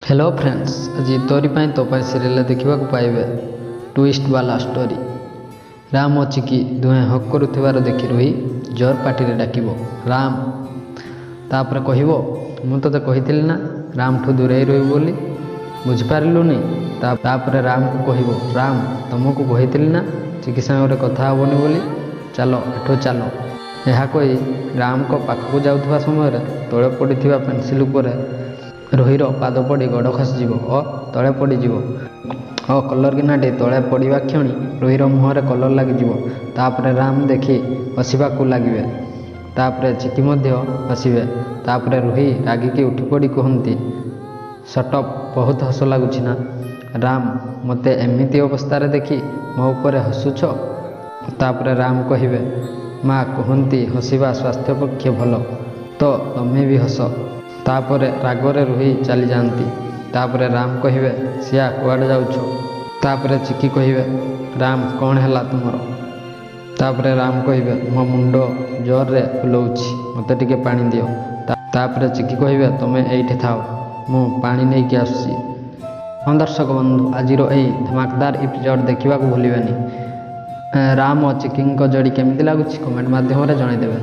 Hello friends, आज तोरी तो सीरियल देखा पाइबे ट्विस्ट वाला स्टोरी। राम और चिकी दुहे हक करुथिबार देखि रोही जोर पार्टी डाक राम तापर कहब मु तो कही ना राम ठू दूरे रही बोली बुझिपारूनी। तापर राम को कहब राम तुमको कही ना चिकी सांगे कथा हेनी बोली चल एठू चल। यह कही राम को पाखक जाऊा समय तले पड़ा पेनसिल उपर रोहीर पाद पड़ गड़ खसीज और तले पड़ज और कलर गिनाटी तले पड़ा क्षणी रोहीर मुहर कलर लगिपर राम देखी हसवा लगे तापर चिकी हसबे। तापर रोही रागिकी उठी पड़ी कहती सटअप बहुत हस लगुच ना राम मते एमती अवस्था देखी मो उपर हसुछ। तापर राम कहे माँ कहती हसवा स्वास्थ्य पक्षे भल तो तुम्हें भी हस। तापर रागरे रोही चली जाती। तापर राम कहे सिया कुआडे जाऊछ। तापर चिकी कहे राम कौन है तुमर। तापर राम कहे मो मुंड जोर रे फुलाऊँ मत टे पानी दियो। तापर चिकी कहे तुम्हें ये थाओ मु पानी नहीं कि आसुची। हाँ दर्शक बंधु, आज यही धमाकेदार एपिसोड देखा भूलि राम और चिकी जोड़ी केमी लगुच कमेंट माध्यम जनईदेवे।